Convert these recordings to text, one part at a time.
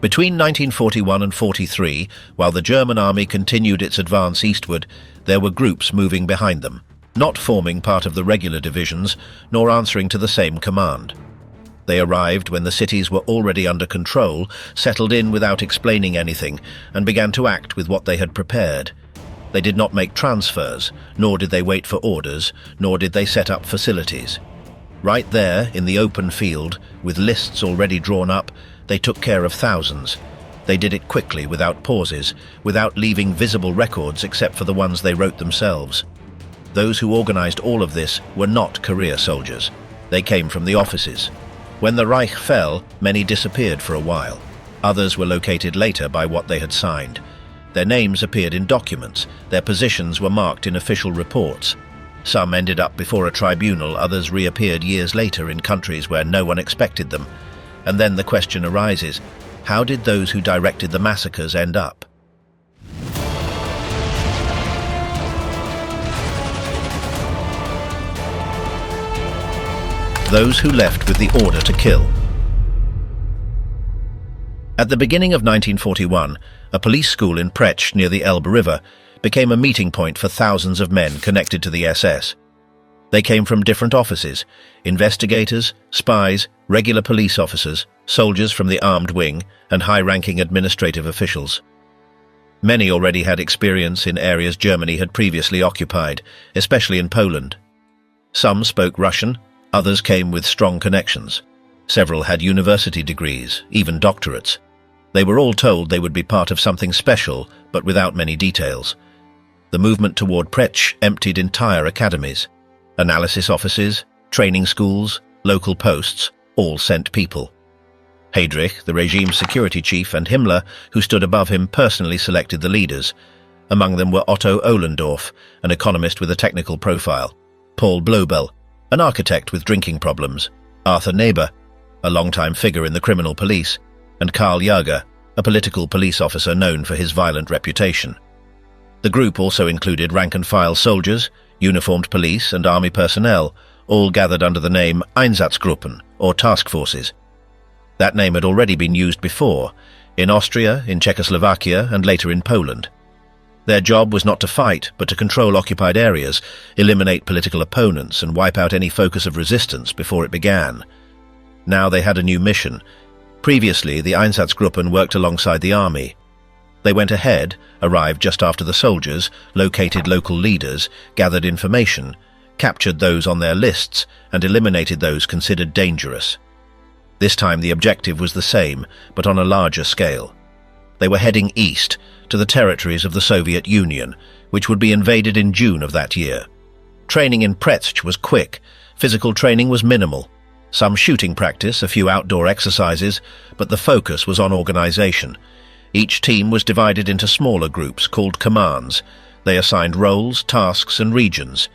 Between 1941 and 43, while the German army continued its advance eastward, there were groups moving behind them, not forming part of the regular divisions, nor answering to the same command. They arrived when the cities were already under control, settled in without explaining anything, and began to act with what they had prepared. They did not make transfers, nor did they wait for orders, nor did they set up facilities. Right there, in the open field, with lists already drawn up, they took care of thousands. They did it quickly, without pauses, without leaving visible records except for the ones they wrote themselves. Those who organized all of this were not career soldiers. They came from the offices. When the Reich fell, many disappeared for a while. Others were located later by what they had signed. Their names appeared in documents. Their positions were marked in official reports. Some ended up before a tribunal, others reappeared years later in countries where no one expected them. And then the question arises, how did those who directed the massacres end up? Those who left with the order to kill. At the beginning of 1941, a police school in Prech near the Elbe River became a meeting point for thousands of men connected to the SS. They came from different offices: investigators, spies, regular police officers, soldiers from the armed wing, and high-ranking administrative officials. Many already had experience in areas Germany had previously occupied, especially in Poland. Some spoke Russian, others came with strong connections. Several had university degrees, even doctorates. They were all told they would be part of something special, but without many details. The movement toward Prech emptied entire academies. Analysis offices, training schools, local posts, all sent people. Heydrich, the regime's security chief, and Himmler, who stood above him, personally selected the leaders. Among them were Otto Ohlendorf, an economist with a technical profile, Paul Blobel, an architect with drinking problems, Arthur Neber, a longtime figure in the criminal police, and Karl Jager, a political police officer known for his violent reputation. The group also included rank-and-file soldiers, uniformed police and army personnel, all gathered under the name Einsatzgruppen, or task forces. That name had already been used before, in Austria, in Czechoslovakia, and later in Poland. Their job was not to fight, but to control occupied areas, eliminate political opponents, and wipe out any focus of resistance before it began. Now they had a new mission. Previously, the Einsatzgruppen worked alongside the army. They went ahead, arrived just after the soldiers, located local leaders, gathered information, captured those on their lists, and eliminated those considered dangerous. This time the objective was the same, but on a larger scale. They were heading east, to the territories of the Soviet Union, which would be invaded in June of that year. Training in Prech was quick. Physical training was minimal. Some shooting practice, a few outdoor exercises, but the focus was on organization. Each team was divided into smaller groups called commands. They assigned roles, tasks, and regions.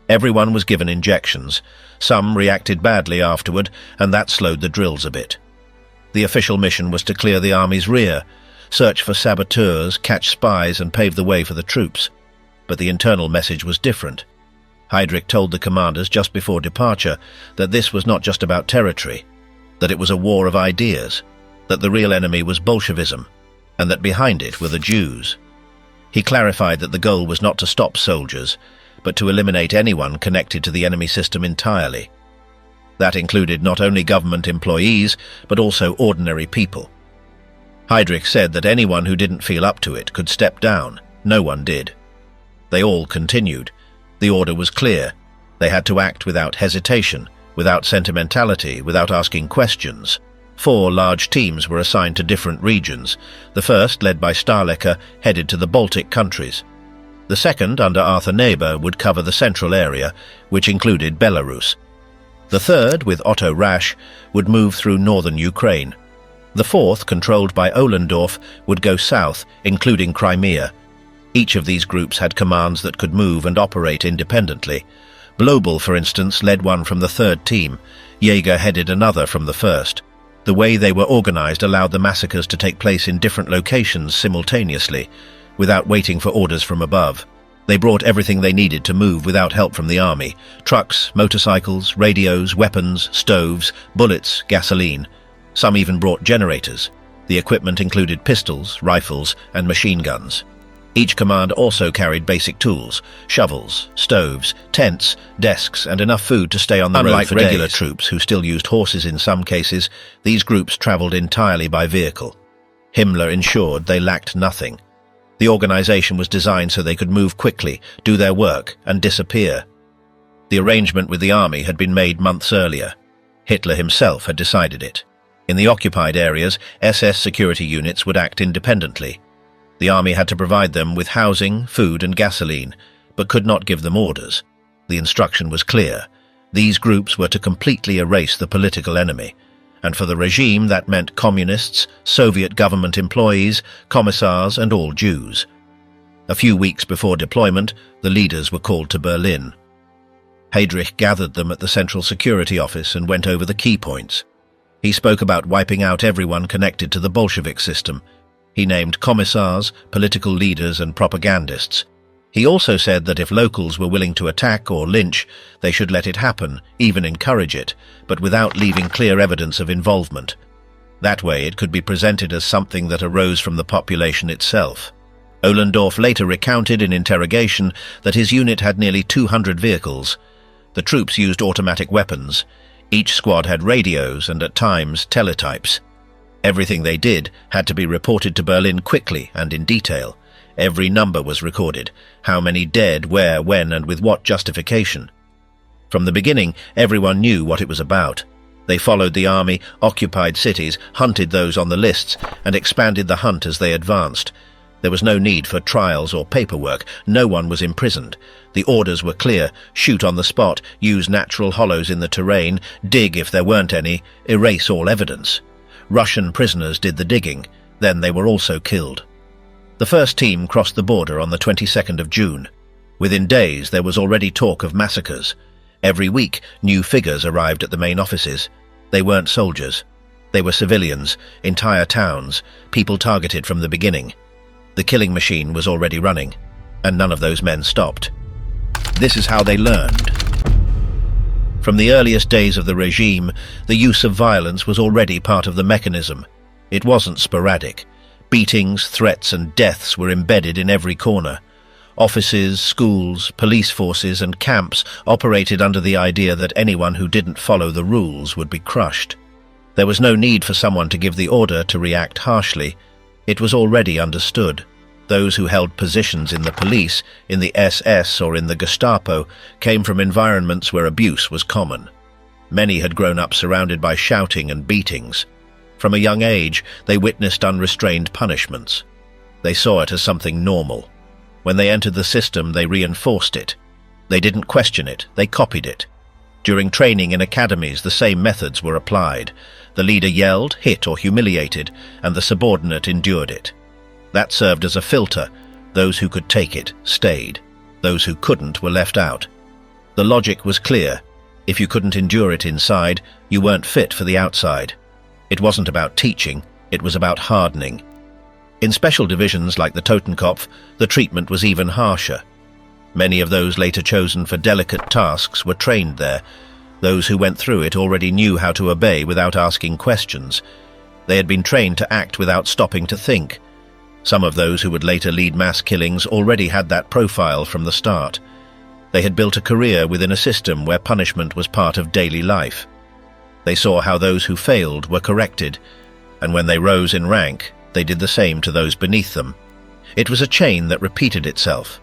Everyone was given injections. Some reacted badly afterward, and that slowed the drills a bit. The official mission was to clear the army's rear, search for saboteurs, catch spies, and pave the way for the troops. But the internal message was different. Heydrich told the commanders just before departure that this was not just about territory, that it was a war of ideas, that the real enemy was Bolshevism, and that behind it were the Jews. He clarified that the goal was not to stop soldiers, but to eliminate anyone connected to the enemy system entirely. That included not only government employees, but also ordinary people. Heydrich said that anyone who didn't feel up to it could step down. No one did. They all continued. The order was clear. They had to act without hesitation, without sentimentality, without asking questions. 4 large teams were assigned to different regions. The first, led by Stahlecker, headed to the Baltic countries. The second, under Arthur Neber, would cover the central area, which included Belarus. The third, with Otto Rasch, would move through northern Ukraine. The fourth, controlled by Ohlendorf, would go south, including Crimea. Each of these groups had commands that could move and operate independently. Blobel, for instance, led one from the third team. Jaeger headed another from the first. The way they were organized allowed the massacres to take place in different locations simultaneously, without waiting for orders from above. They brought everything they needed to move without help from the army: trucks, motorcycles, radios, weapons, stoves, bullets, gasoline. Some even brought generators. The equipment included pistols, rifles, and machine guns. Each command also carried basic tools, shovels, stoves, tents, desks, and enough food to stay on the road for days. Unlike regular troops who still used horses in some cases, these groups traveled entirely by vehicle. Himmler ensured they lacked nothing. The organization was designed so they could move quickly, do their work, and disappear. The arrangement with the army had been made months earlier. Hitler himself had decided it. In the occupied areas, SS security units would act independently. The army had to provide them with housing, food, and gasoline, but could not give them orders. The instruction was clear. These groups were to completely erase the political enemy, and for the regime that meant communists, Soviet government employees, commissars, and all Jews. A few weeks before deployment, the leaders were called to Berlin. Heydrich gathered them at the Central Security Office and went over the key points. He spoke about wiping out everyone connected to the Bolshevik system. He named commissars, political leaders, and propagandists. He also said that if locals were willing to attack or lynch, they should let it happen, even encourage it, but without leaving clear evidence of involvement. That way it could be presented as something that arose from the population itself. Ohlendorf later recounted in interrogation that his unit had nearly 200 vehicles. The troops used automatic weapons. Each squad had radios and, at times, teletypes. Everything they did had to be reported to Berlin quickly and in detail. Every number was recorded, how many dead, where, when, and with what justification. From the beginning, everyone knew what it was about. They followed the army, occupied cities, hunted those on the lists, and expanded the hunt as they advanced. There was no need for trials or paperwork. No one was imprisoned. The orders were clear: shoot on the spot, use natural hollows in the terrain, dig if there weren't any, erase all evidence. Russian prisoners did the digging, then they were also killed. The first team crossed the border on the 22nd of June. Within days, there was already talk of massacres. Every week, new figures arrived at the main offices. They weren't soldiers. They were civilians, entire towns, people targeted from the beginning. The killing machine was already running, and none of those men stopped. This is how they learned. From the earliest days of the regime, the use of violence was already part of the mechanism. It wasn't sporadic. Beatings, threats, and deaths were embedded in every corner. Offices, schools, police forces, and camps operated under the idea that anyone who didn't follow the rules would be crushed. There was no need for someone to give the order to react harshly. It was already understood. Those who held positions in the police, in the SS, or in the Gestapo came from environments where abuse was common. Many had grown up surrounded by shouting and beatings. From a young age, they witnessed unrestrained punishments. They saw it as something normal. When they entered the system, they reinforced it. They didn't question it, they copied it. During training in academies, the same methods were applied. The leader yelled, hit, or humiliated, and the subordinate endured it. That served as a filter. Those who could take it stayed. Those who couldn't were left out. The logic was clear. If you couldn't endure it inside, you weren't fit for the outside. It wasn't about teaching, it was about hardening. In special divisions like the Totenkopf, the treatment was even harsher. Many of those later chosen for delicate tasks were trained there. Those who went through it already knew how to obey without asking questions. They had been trained to act without stopping to think. Some of those who would later lead mass killings already had that profile from the start. They had built a career within a system where punishment was part of daily life. They saw how those who failed were corrected, and when they rose in rank, they did the same to those beneath them. It was a chain that repeated itself.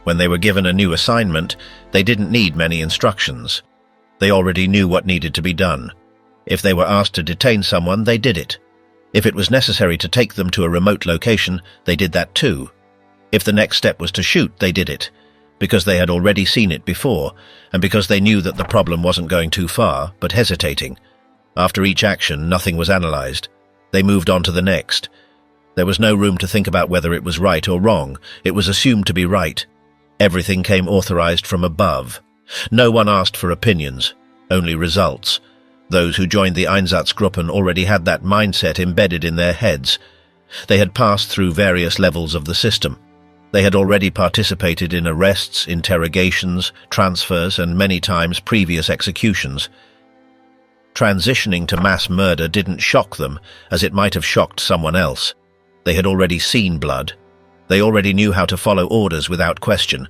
When they were given a new assignment, they didn't need many instructions. They already knew what needed to be done. If they were asked to detain someone, they did it. If it was necessary to take them to a remote location, they did that too. If the next step was to shoot, they did it, because they had already seen it before, and because they knew that the problem wasn't going too far, but hesitating. After each action, nothing was analyzed. They moved on to the next. There was no room to think about whether it was right or wrong. It was assumed to be right. Everything came authorized from above. No one asked for opinions, only results. Those who joined the Einsatzgruppen already had that mindset embedded in their heads. They had passed through various levels of the system. They had already participated in arrests, interrogations, transfers, and many times previous executions. Transitioning to mass murder didn't shock them as it might have shocked someone else. They had already seen blood. They already knew how to follow orders without question.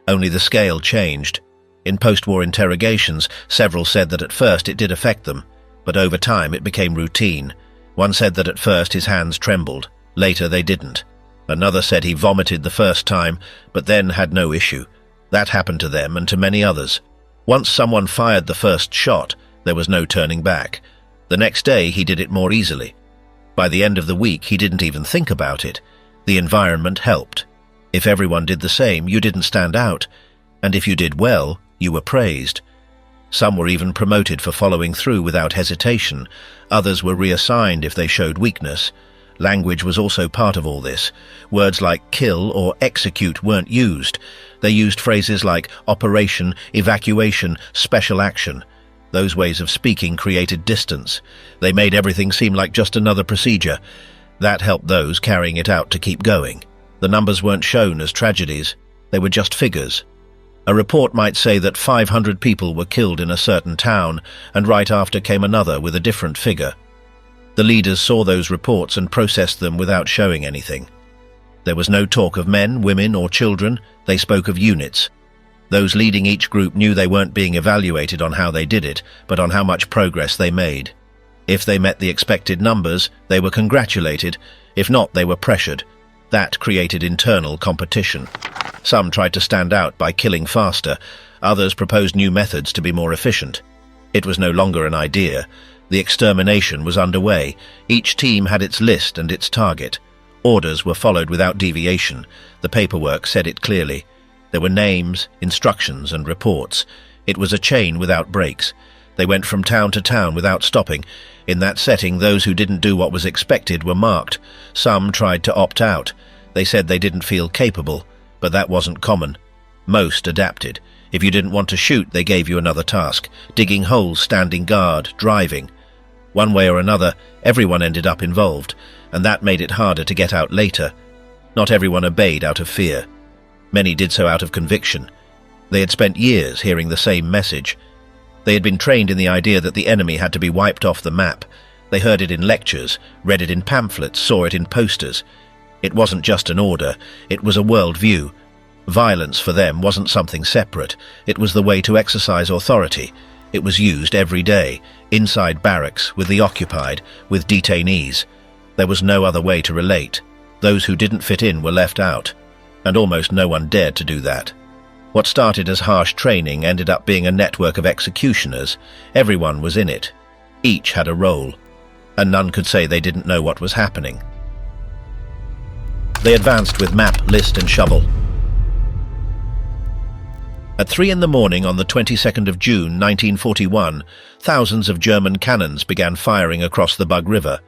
Only the scale changed. In post-war interrogations, several said that at first it did affect them, but over time it became routine. One said that at first his hands trembled, later they didn't. Another said he vomited the first time, but then had no issue. That happened to them and to many others. Once someone fired the first shot, there was no turning back. The next day he did it more easily. By the end of the week he didn't even think about it. The environment helped. If everyone did the same, you didn't stand out. And if you did well, you were praised. Some were even promoted for following through without hesitation. Others were reassigned if they showed weakness. Language was also part of all this. Words like kill or execute weren't used. They used phrases like operation, evacuation, special action. Those ways of speaking created distance. They made everything seem like just another procedure. That helped those carrying it out to keep going. The numbers weren't shown as tragedies. They were just figures. A report might say that 500 people were killed in a certain town, and right after came another with a different figure. The leaders saw those reports and processed them without showing anything. There was no talk of men, women, or children. They spoke of units. Those leading each group knew they weren't being evaluated on how they did it, but on how much progress they made. If they met the expected numbers, they were congratulated. If not, they were pressured. That created internal competition. Some tried to stand out by killing faster. Others proposed new methods to be more efficient. It was no longer an idea. The extermination was underway. Each team had its list and its target. Orders were followed without deviation. The paperwork said it clearly. There were names, instructions, and reports. It was a chain without breaks. They went from town to town without stopping. In that setting, those who didn't do what was expected were marked. Some tried to opt out. They said they didn't feel capable, but that wasn't common. Most adapted. If you didn't want to shoot, they gave you another task. Digging holes, standing guard, driving. One way or another, everyone ended up involved, and that made it harder to get out later. Not everyone obeyed out of fear. Many did so out of conviction. They had spent years hearing the same message. They had been trained in the idea that the enemy had to be wiped off the map. They heard it in lectures, read it in pamphlets, saw it in posters. It wasn't just an order, it was a world view. Violence for them wasn't something separate. It was the way to exercise authority. It was used every day, inside barracks, with the occupied, with detainees. There was no other way to relate. Those who didn't fit in were left out, and almost no one dared to do that. What started as harsh training ended up being a network of executioners. Everyone was in it. Each had a role, and none could say they didn't know what was happening. They advanced with map, list, and shovel. At 3 in the morning on the 22nd of June 1941, thousands of German cannons began firing across the Bug River.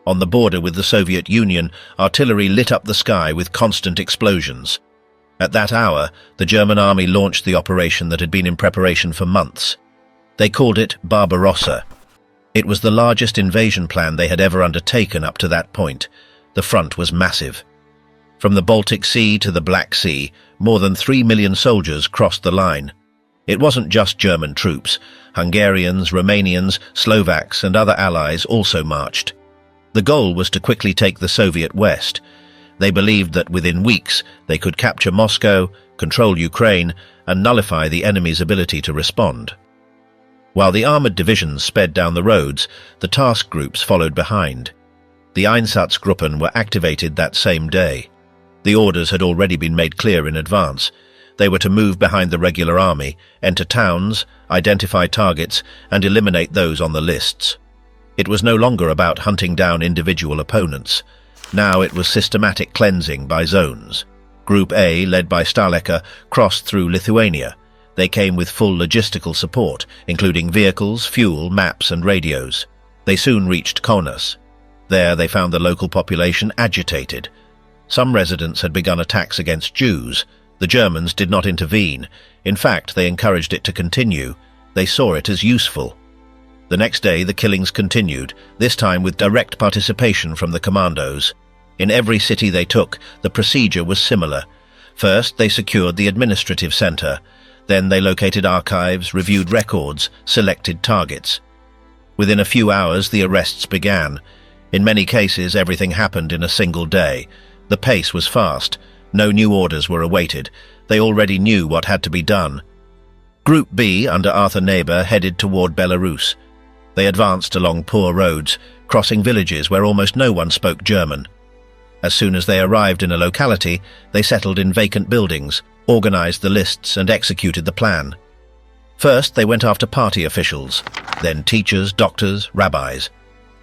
On the border with the Soviet Union, artillery lit up the sky with constant explosions. At that hour, the German army launched the operation that had been in preparation for months. They called it Barbarossa. It was the largest invasion plan they had ever undertaken up to that point. The front was massive. From the Baltic Sea to the Black Sea, more than 3 million soldiers crossed the line. It wasn't just German troops. Hungarians, Romanians, Slovaks, and other allies also marched. The goal was to quickly take the Soviet West. They believed that within weeks they could capture Moscow, control Ukraine, and nullify the enemy's ability to respond. While the armoured divisions sped down the roads, the task groups followed behind. The Einsatzgruppen were activated that same day. The orders had already been made clear in advance. They were to move behind the regular army, enter towns, identify targets, and eliminate those on the lists. It was no longer about hunting down individual opponents. Now it was systematic cleansing by zones. Group A, led by Stalecker, crossed through Lithuania. They came with full logistical support, including vehicles, fuel, maps, and radios. They soon reached Kaunas. There they found the local population agitated. Some residents had begun attacks against Jews. The Germans did not intervene. In fact, they encouraged it to continue. They saw it as useful. The next day, the killings continued, this time with direct participation from the commandos. In every city they took, the procedure was similar. First, they secured the administrative center. Then they located archives, reviewed records, selected targets. Within a few hours, the arrests began. In many cases, everything happened in a single day. The pace was fast. No new orders were awaited. They already knew what had to be done. Group B, under Arthur Neighbor, headed toward Belarus. They advanced along poor roads, crossing villages where almost no one spoke German. As soon as they arrived in a locality, they settled in vacant buildings, organized the lists and executed the plan. First, they went after party officials, then teachers, doctors, rabbis.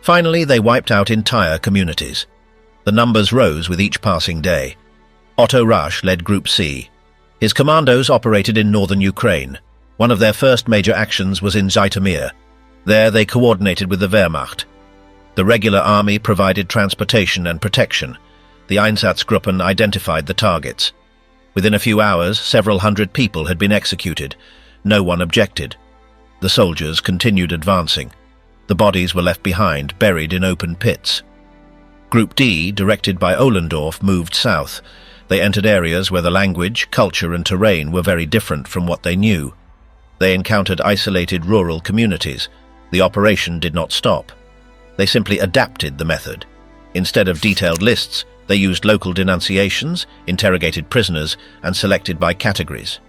Finally, they wiped out entire communities. The numbers rose with each passing day. Otto Rasch led Group C. His commandos operated in northern Ukraine. One of their first major actions was in Zhytomyr. There they coordinated with the Wehrmacht. The regular army provided transportation and protection. The Einsatzgruppen identified the targets. Within a few hours, several hundred people had been executed. No one objected. The soldiers continued advancing. The bodies were left behind, buried in open pits. Group D, directed by Ohlendorf, moved south. They entered areas where the language, culture and terrain were very different from what they knew. They encountered isolated rural communities. The operation did not stop. They simply adapted the method. Instead of detailed lists, they used local denunciations, interrogated prisoners, and selected by categories.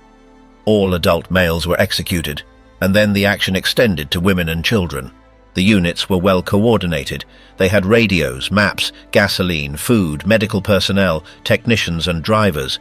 All adult males were executed, and then the action extended to women and children. The units were well coordinated. They had radios, maps, gasoline, food, medical personnel, technicians and drivers.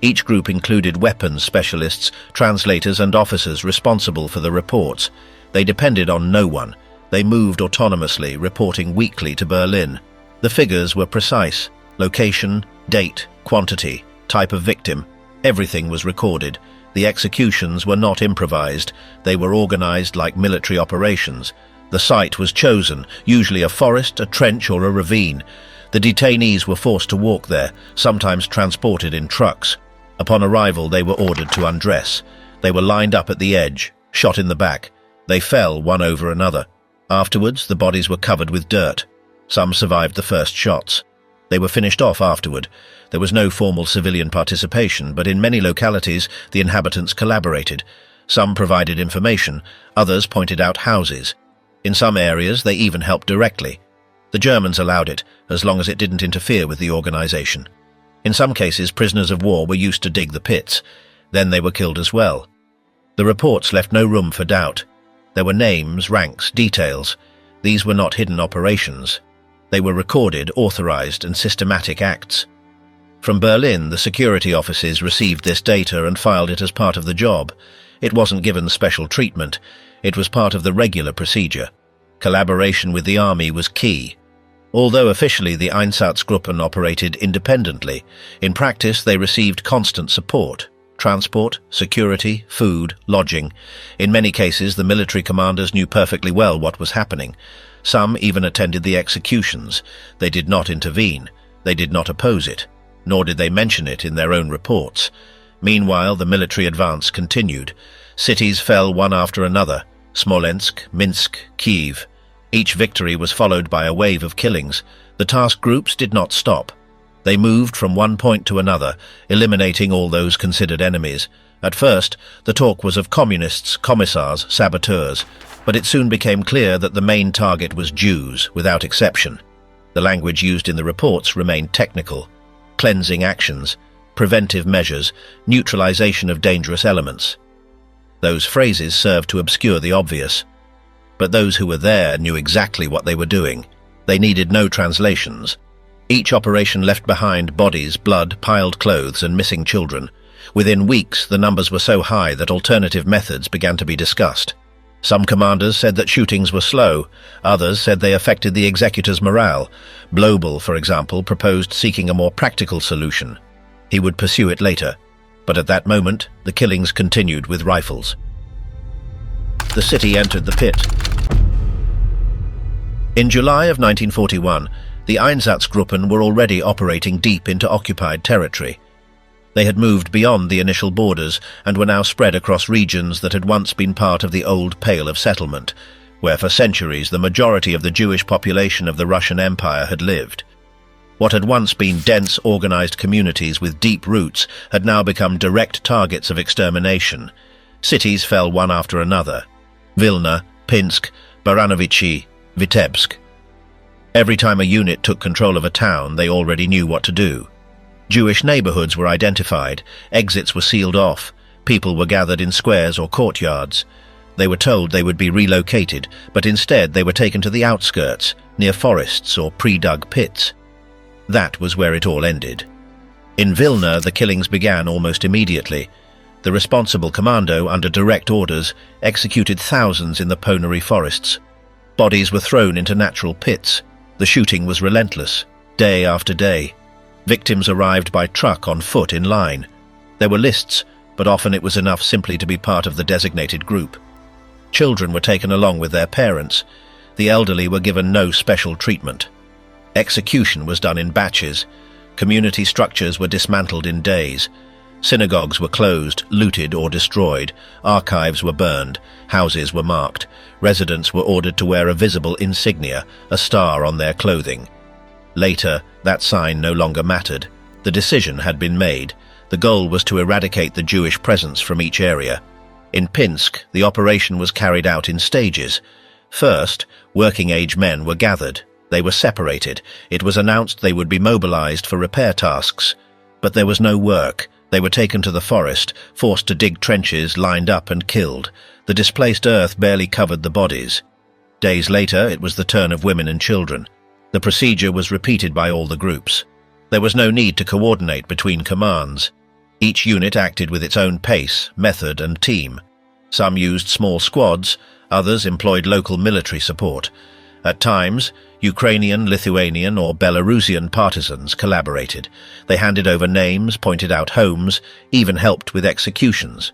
Each group included weapons specialists, translators and officers responsible for the reports. They depended on no one. They moved autonomously, reporting weekly to Berlin. The figures were precise. Location, date, quantity, type of victim. Everything was recorded. The executions were not improvised. They were organized like military operations. The site was chosen, usually a forest, a trench or a ravine. The detainees were forced to walk there, sometimes transported in trucks. Upon arrival, they were ordered to undress. They were lined up at the edge, shot in the back. They fell one over another. Afterwards, the bodies were covered with dirt. Some survived the first shots. They were finished off afterward. There was no formal civilian participation, but in many localities, the inhabitants collaborated. Some provided information, others pointed out houses. In some areas, they even helped directly. The Germans allowed it, as long as it didn't interfere with the organization. In some cases, prisoners of war were used to dig the pits. Then they were killed as well. The reports left no room for doubt. There were names, ranks, details. These were not hidden operations. They were recorded, authorized, and systematic acts. From Berlin, the security offices received this data and filed it as part of the job. It wasn't given special treatment. It was part of the regular procedure. Collaboration with the army was key. Although officially the Einsatzgruppen operated independently, in practice they received constant support. Transport, security, food, lodging. In many cases, the military commanders knew perfectly well what was happening. Some even attended the executions. They did not intervene. They did not oppose it, nor did they mention it in their own reports. Meanwhile, the military advance continued. Cities fell one after another. Smolensk, Minsk, Kiev. Each victory was followed by a wave of killings. The task groups did not stop. They moved from one point to another, eliminating all those considered enemies. At first, the talk was of communists, commissars, saboteurs, but it soon became clear that the main target was Jews, without exception. The language used in the reports remained technical. Cleansing actions, preventive measures, neutralization of dangerous elements. Those phrases served to obscure the obvious. But those who were there knew exactly what they were doing. They needed no translations. Each operation left behind bodies, blood, piled clothes, and missing children. Within weeks, the numbers were so high that alternative methods began to be discussed. Some commanders said that shootings were slow. Others said they affected the executors' morale. Blobel, for example, proposed seeking a more practical solution. He would pursue it later. But at that moment, the killings continued with rifles. The city entered the pit. In July of 1941, the Einsatzgruppen were already operating deep into occupied territory. They had moved beyond the initial borders and were now spread across regions that had once been part of the old Pale of Settlement, where for centuries the majority of the Jewish population of the Russian Empire had lived. What had once been dense, organized communities with deep roots had now become direct targets of extermination. Cities fell one after another. Vilna, Pinsk, Baranovichi, Vitebsk. Every time a unit took control of a town, they already knew what to do. Jewish neighborhoods were identified, exits were sealed off, people were gathered in squares or courtyards. They were told they would be relocated, but instead they were taken to the outskirts, near forests or pre-dug pits. That was where it all ended. In Vilna, the killings began almost immediately. The responsible commando, under direct orders, executed thousands in the Ponary forests. Bodies were thrown into natural pits. The shooting was relentless, day after day. Victims arrived by truck, on foot, in line. There were lists, but often it was enough simply to be part of the designated group. Children were taken along with their parents. The elderly were given no special treatment. Execution was done in batches. Community structures were dismantled in days. Synagogues were closed, looted or destroyed. Archives were burned. Houses were marked. Residents were ordered to wear a visible insignia, a star on their clothing. Later, that sign no longer mattered. The decision had been made. The goal was to eradicate the Jewish presence from each area. In Pinsk, the operation was carried out in stages. First, working-age men were gathered. They were separated. It was announced they would be mobilized for repair tasks. But there was no work. They were taken to the forest, forced to dig trenches, lined up and killed. The displaced earth barely covered the bodies. Days later, it was the turn of women and children. The procedure was repeated by all the groups. There was no need to coordinate between commands. Each unit acted with its own pace, method and team. Some used small squads, others employed local military support. At times, Ukrainian, Lithuanian or Belarusian partisans collaborated. They handed over names, pointed out homes, even helped with executions.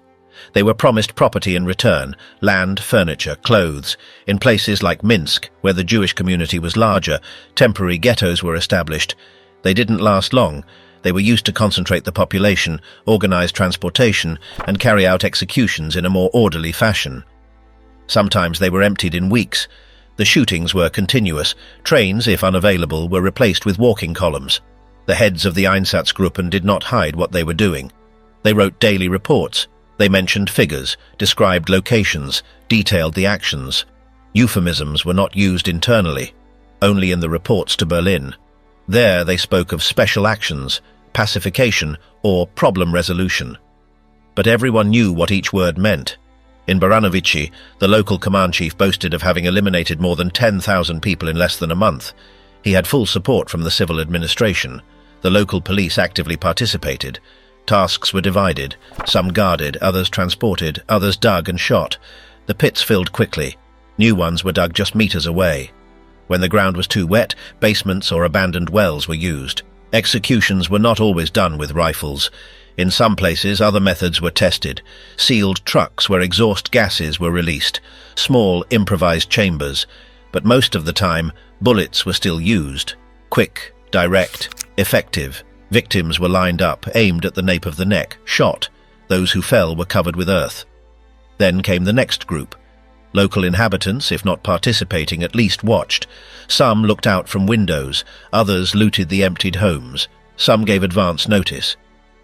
They were promised property in return, land, furniture, clothes. In places like Minsk, where the Jewish community was larger, temporary ghettos were established. They didn't last long. They were used to concentrate the population, organize transportation, and carry out executions in a more orderly fashion. Sometimes they were emptied in weeks. The shootings were continuous. Trains, if unavailable, were replaced with walking columns. The heads of the Einsatzgruppen did not hide what they were doing. They wrote daily reports. They mentioned figures, described locations, detailed the actions. Euphemisms were not used internally, only in the reports to Berlin. There they spoke of special actions, pacification, or problem resolution. But everyone knew what each word meant. In Baranovichi, the local command chief boasted of having eliminated more than 10,000 people in less than a month. He had full support from the civil administration. The local police actively participated. Tasks were divided. Some guarded, others transported, others dug and shot. The pits filled quickly. New ones were dug just meters away. When the ground was too wet, basements or abandoned wells were used. Executions were not always done with rifles. In some places, other methods were tested. Sealed trucks where exhaust gases were released. Small, improvised chambers. But most of the time, bullets were still used. Quick, direct, effective. Victims were lined up, aimed at the nape of the neck, shot. Those who fell were covered with earth. Then came the next group. Local inhabitants, if not participating, at least watched. Some looked out from windows, others looted the emptied homes. Some gave advance notice.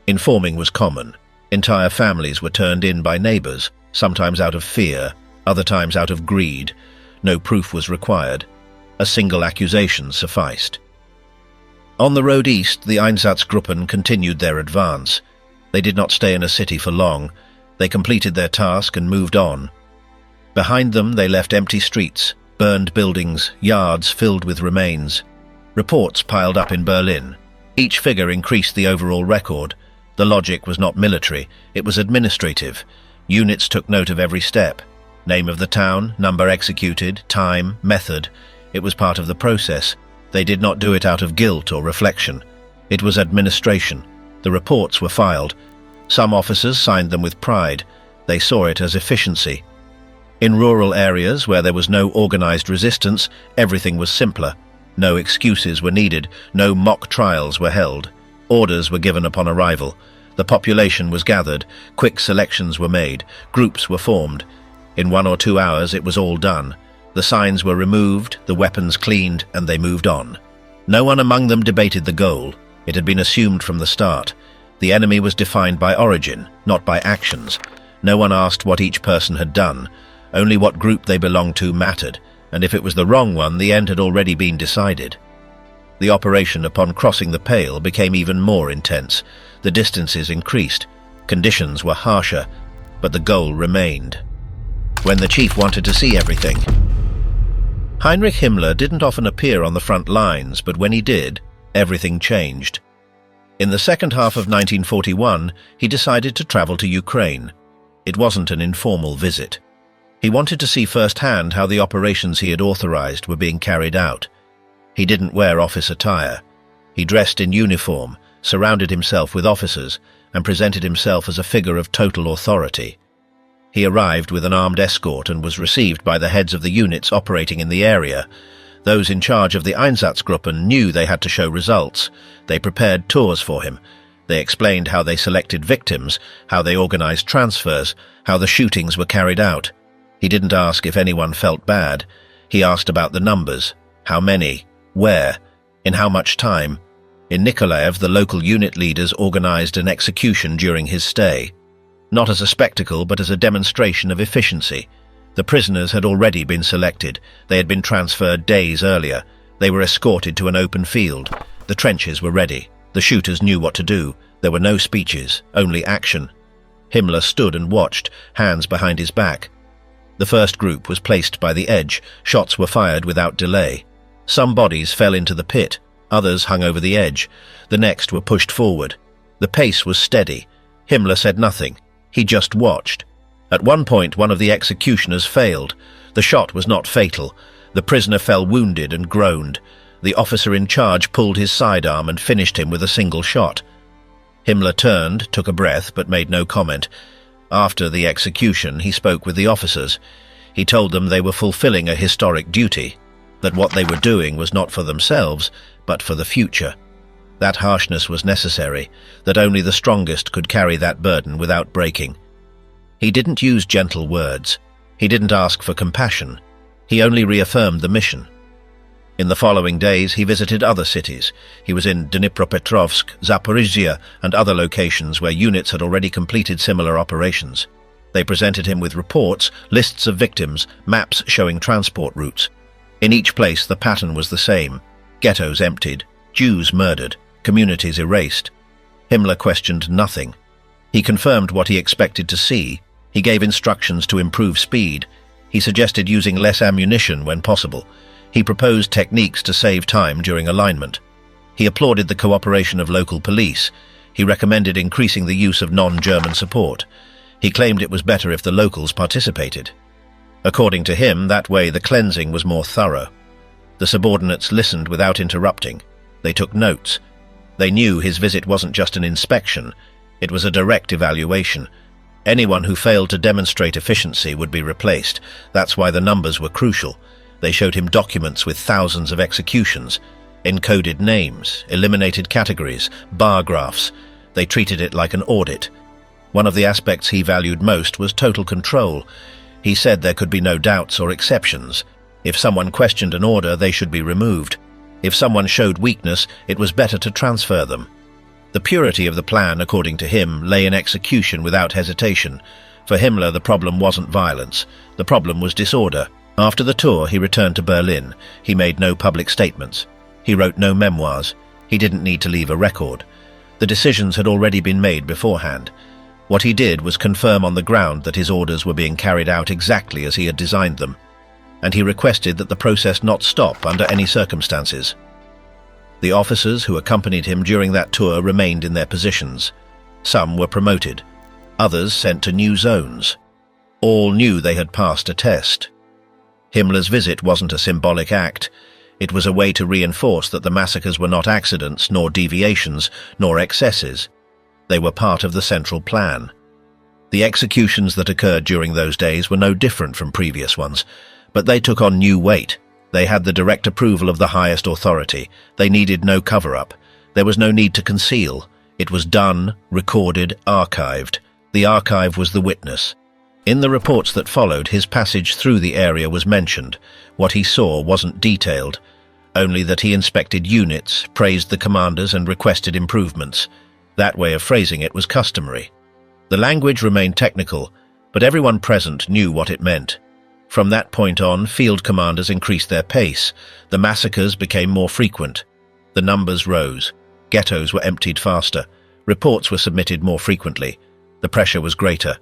Informing was common. Entire families were turned in by neighbors, sometimes out of fear, other times out of greed. No proof was required. A single accusation sufficed. On the road east, the Einsatzgruppen continued their advance. They did not stay in a city for long. They completed their task and moved on. Behind them, they left empty streets, burned buildings, yards filled with remains. Reports piled up in Berlin. Each figure increased the overall record. The logic was not military, it was administrative. Units took note of every step. Name of the town, number executed, time, method. It was part of the process. They did not do it out of guilt or reflection. It was administration. The reports were filed. Some officers signed them with pride. They saw it as efficiency. In rural areas where there was no organized resistance, everything was simpler. No excuses were needed, no mock trials were held. Orders were given upon arrival. The population was gathered, quick selections were made, groups were formed. In 1 or 2 hours it was all done. The signs were removed, the weapons cleaned, and they moved on. No one among them debated the goal. It had been assumed from the start. The enemy was defined by origin, not by actions. No one asked what each person had done. Only what group they belonged to mattered. and if it was the wrong one, the end had already been decided. The operation upon crossing the pale became even more intense. The distances increased, conditions were harsher, but the goal remained. When the chief wanted to see everything. Heinrich Himmler didn't often appear on the front lines, but when he did, everything changed. In the second half of 1941, he decided to travel to Ukraine. It wasn't an informal visit. He wanted to see firsthand how the operations he had authorized were being carried out. He didn't wear office attire. He dressed in uniform, surrounded himself with officers, and presented himself as a figure of total authority. He arrived with an armed escort and was received by the heads of the units operating in the area. Those in charge of the Einsatzgruppen knew they had to show results. They prepared tours for him. They explained how they selected victims, how they organized transfers, how the shootings were carried out. He didn't ask if anyone felt bad. He asked about the numbers, how many, where, in how much time. In Nikolaev, the local unit leaders organized an execution during his stay. Not as a spectacle, but as a demonstration of efficiency. The prisoners had already been selected. They had been transferred days earlier. They were escorted to an open field. The trenches were ready. The shooters knew what to do. There were no speeches, only action. Himmler stood and watched, hands behind his back. The first group was placed by the edge. Shots were fired without delay. Some bodies fell into the pit. Others hung over the edge. The next were pushed forward. The pace was steady. Himmler said nothing. He just watched. At one point, one of the executioners failed. The shot was not fatal. The prisoner fell wounded and groaned. The officer in charge pulled his sidearm and finished him with a single shot. Himmler turned, took a breath, but made no comment. After the execution, he spoke with the officers. He told them they were fulfilling a historic duty, that what they were doing was not for themselves, but for the future. That harshness was necessary, that only the strongest could carry that burden without breaking. He didn't use gentle words. He didn't ask for compassion. He only reaffirmed the mission. In the following days, he visited other cities. He was in Dnipropetrovsk, Zaporizhia, and other locations where units had already completed similar operations. They presented him with reports, lists of victims, maps showing transport routes. In each place, the pattern was the same. Ghettos emptied, Jews murdered, communities erased. Himmler questioned nothing. He confirmed what he expected to see. He gave instructions to improve speed. He suggested using less ammunition when possible. He proposed techniques to save time during alignment. He applauded the cooperation of local police. He recommended increasing the use of non-German support. He claimed it was better if the locals participated. According to him, that way the cleansing was more thorough. The subordinates listened without interrupting. They took notes. They knew his visit wasn't just an inspection. It was a direct evaluation. Anyone who failed to demonstrate efficiency would be replaced. That's why the numbers were crucial. They showed him documents with thousands of executions, encoded names, eliminated categories, bar graphs. They treated it like an audit. One of the aspects he valued most was total control. He said there could be no doubts or exceptions. If someone questioned an order, they should be removed. If someone showed weakness, it was better to transfer them. The purity of the plan, according to him, lay in execution without hesitation. For Himmler, the problem wasn't violence. The problem was disorder. After the tour, he returned to Berlin. He made no public statements. He wrote no memoirs. He didn't need to leave a record. The decisions had already been made beforehand. What he did was confirm on the ground that his orders were being carried out exactly as he had designed them, and he requested that the process not stop under any circumstances. The officers who accompanied him during that tour remained in their positions. Some were promoted, others sent to new zones. All knew they had passed a test. Himmler's visit wasn't a symbolic act. It was a way to reinforce that the massacres were not accidents, nor deviations, nor excesses. They were part of the central plan. The executions that occurred during those days were no different from previous ones, but they took on new weight. They had the direct approval of the highest authority. They needed no cover-up. There was no need to conceal. It was done, recorded, archived. The archive was the witness. In the reports that followed, his passage through the area was mentioned. What he saw wasn't detailed, only that he inspected units, praised the commanders, and requested improvements. That way of phrasing it was customary. The language remained technical, but everyone present knew what it meant. From that point on, field commanders increased their pace. The massacres became more frequent. The numbers rose. Ghettos were emptied faster. Reports were submitted more frequently. The pressure was greater.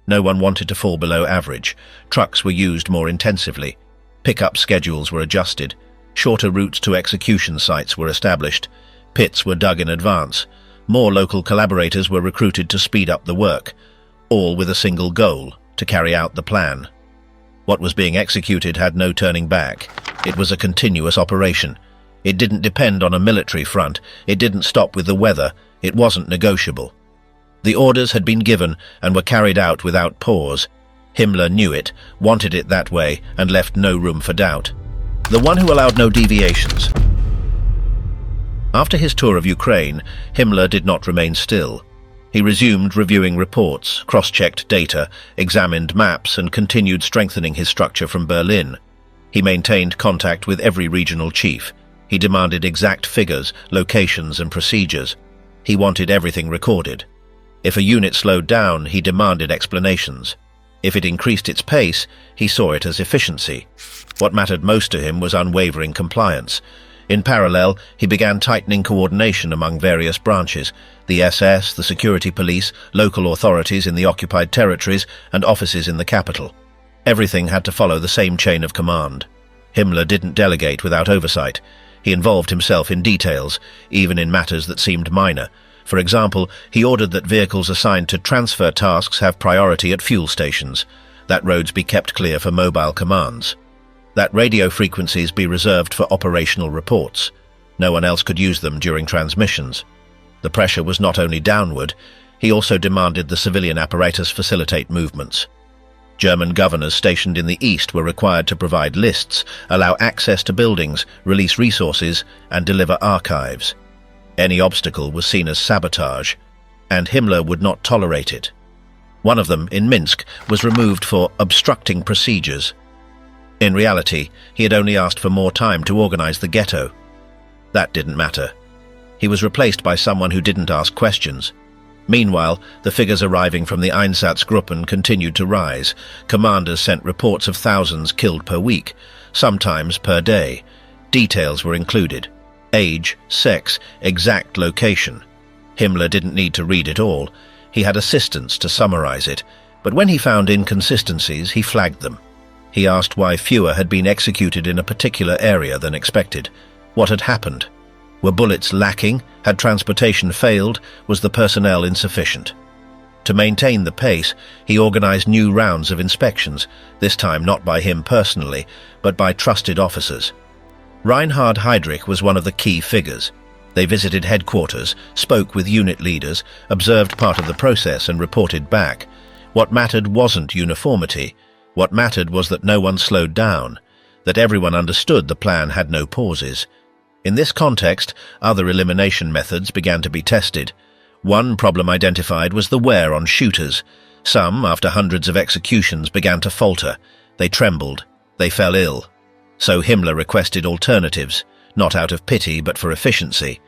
No one wanted to fall below average. Trucks were used more intensively. Pickup schedules were adjusted. Shorter routes to execution sites were established. Pits were dug in advance. More local collaborators were recruited to speed up the work, all with a single goal: to carry out the plan. What was being executed had no turning back. It was a continuous operation. It didn't depend on a military front. It didn't stop with the weather. It wasn't negotiable. The orders had been given and were carried out without pause. Himmler knew it, wanted it that way, and left no room for doubt. The one who allowed no deviations. After his tour of Ukraine, Himmler did not remain still. He resumed reviewing reports, cross-checked data, examined maps, and continued strengthening his structure from Berlin. He maintained contact with every regional chief. He demanded exact figures, locations, and procedures. He wanted everything recorded. If a unit slowed down, he demanded explanations. If it increased its pace, he saw it as efficiency. What mattered most to him was unwavering compliance. In parallel, he began tightening coordination among various branches: the SS, the security police, local authorities in the occupied territories, and offices in the capital. Everything had to follow the same chain of command. Himmler didn't delegate without oversight. He involved himself in details, even in matters that seemed minor. For example, he ordered that vehicles assigned to transfer tasks have priority at fuel stations, that roads be kept clear for mobile commands, that radio frequencies be reserved for operational reports. No one else could use them during transmissions. The pressure was not only downward, he also demanded the civilian apparatus facilitate movements. German governors stationed in the east were required to provide lists, allow access to buildings, release resources, and deliver archives. Any obstacle was seen as sabotage, and Himmler would not tolerate it. One of them, in Minsk, was removed for obstructing procedures. In reality, he had only asked for more time to organize the ghetto. That didn't matter. He was replaced by someone who didn't ask questions. Meanwhile, the figures arriving from the Einsatzgruppen continued to rise. Commanders sent reports of thousands killed per week, sometimes per day. Details were included: age, sex, exact location. Himmler didn't need to read it all. He had assistants to summarize it, but when he found inconsistencies, he flagged them. He asked why fewer had been executed in a particular area than expected. What had happened? Were bullets lacking? Had transportation failed? Was the personnel insufficient? To maintain the pace, he organized new rounds of inspections, this time not by him personally, but by trusted officers. Reinhard Heydrich was one of the key figures. They visited headquarters, spoke with unit leaders, observed part of the process and reported back. What mattered wasn't uniformity. What mattered was that no one slowed down, that everyone understood the plan had no pauses. In this context, other elimination methods began to be tested. One problem identified was the wear on shooters. Some, after hundreds of executions, began to falter. They trembled. They fell ill. So Himmler requested alternatives, not out of pity but for efficiency.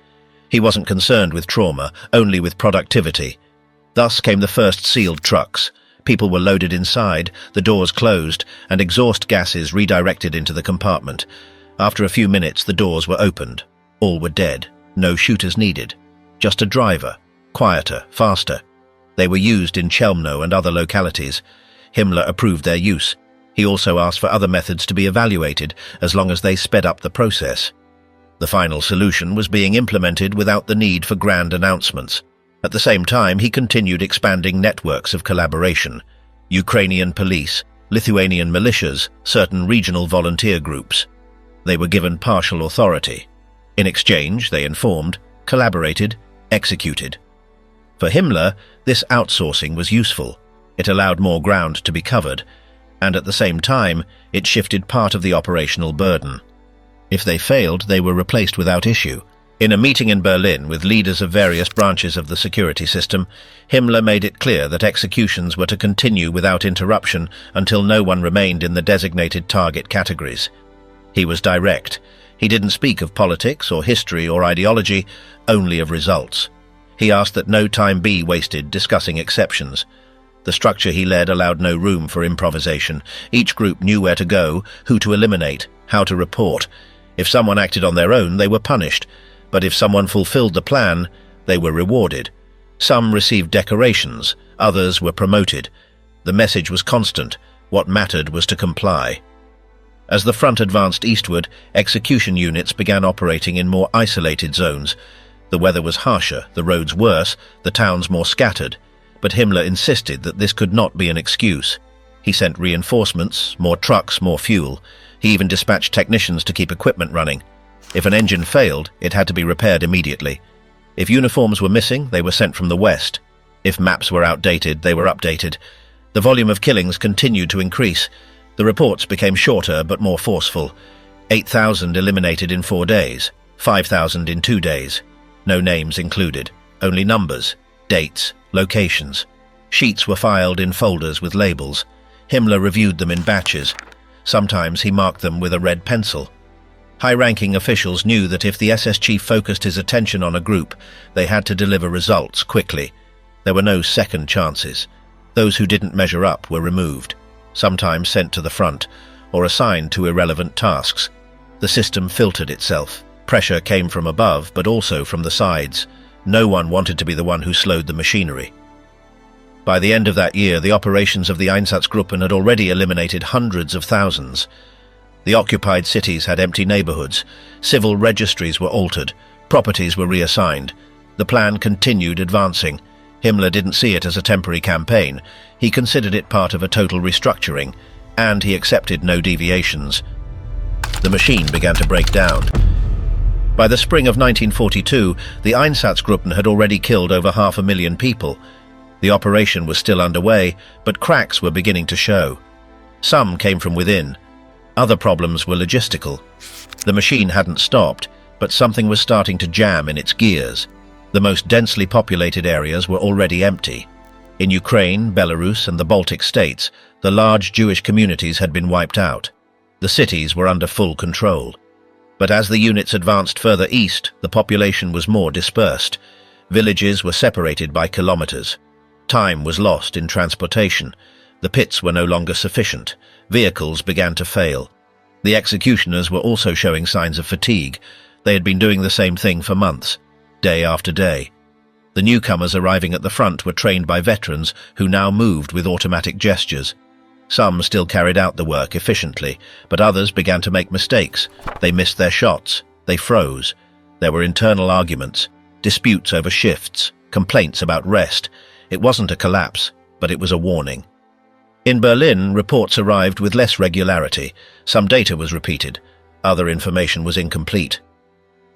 He wasn't concerned with trauma, only with productivity. Thus came the first sealed trucks. People were loaded inside, the doors closed, and exhaust gases redirected into the compartment. After a few minutes, the doors were opened. All were dead. No shooters needed. Just a driver. Quieter, faster. They were used in Chelmno and other localities. Himmler approved their use. He also asked for other methods to be evaluated, as long as they sped up the process. The final solution was being implemented without the need for grand announcements. At the same time, he continued expanding networks of collaboration: Ukrainian police, Lithuanian militias, certain regional volunteer groups. They were given partial authority. In exchange, they informed, collaborated, executed. For Himmler, this outsourcing was useful. It allowed more ground to be covered, and at the same time, it shifted part of the operational burden. If they failed, they were replaced without issue. In a meeting in Berlin with leaders of various branches of the security system, Himmler made it clear that executions were to continue without interruption until no one remained in the designated target categories. He was direct. He didn't speak of politics or history or ideology, only of results. He asked that no time be wasted discussing exceptions. The structure he led allowed no room for improvisation. Each group knew where to go, who to eliminate, how to report. If someone acted on their own, they were punished. But if someone fulfilled the plan, they were rewarded. Some received decorations, others were promoted. The message was constant. What mattered was to comply. As the front advanced eastward, execution units began operating in more isolated zones. The weather was harsher, the roads worse, the towns more scattered. But Himmler insisted that this could not be an excuse. He sent reinforcements, more trucks, more fuel. He even dispatched technicians to keep equipment running. If an engine failed, it had to be repaired immediately. If uniforms were missing, they were sent from the west. If maps were outdated, they were updated. The volume of killings continued to increase. The reports became shorter but more forceful. 8,000 eliminated in 4 days, 5,000 in 2 days. No names included, only numbers, dates, locations. Sheets were filed in folders with labels. Himmler reviewed them in batches. Sometimes he marked them with a red pencil. High-ranking officials knew that if the SS chief focused his attention on a group, they had to deliver results quickly. There were no second chances. Those who didn't measure up were removed, sometimes sent to the front, or assigned to irrelevant tasks. The system filtered itself. Pressure came from above, but also from the sides. No one wanted to be the one who slowed the machinery. By the end of that year, the operations of the Einsatzgruppen had already eliminated hundreds of thousands. The occupied cities had empty neighborhoods. Civil registries were altered. Properties were reassigned. The plan continued advancing. Himmler didn't see it as a temporary campaign. He considered it part of a total restructuring, and he accepted no deviations. The machine began to break down. By the spring of 1942, the Einsatzgruppen had already killed over 500,000 people. The operation was still underway, but cracks were beginning to show. Some came from within. Other problems were logistical. The machine hadn't stopped, but something was starting to jam in its gears. The most densely populated areas were already empty. In Ukraine, Belarus, and the Baltic states, the large Jewish communities had been wiped out. The cities were under full control. But as the units advanced further east, the population was more dispersed. Villages were separated by kilometers. Time was lost in transportation. The pits were no longer sufficient. Vehicles began to fail. The executioners were also showing signs of fatigue. They had been doing the same thing for months, day after day. The newcomers arriving at the front were trained by veterans who now moved with automatic gestures. Some still carried out the work efficiently, but others began to make mistakes. They missed their shots. They froze. There were internal arguments, disputes over shifts, complaints about rest. It wasn't a collapse, but it was a warning. In Berlin, reports arrived with less regularity. Some data was repeated. Other information was incomplete.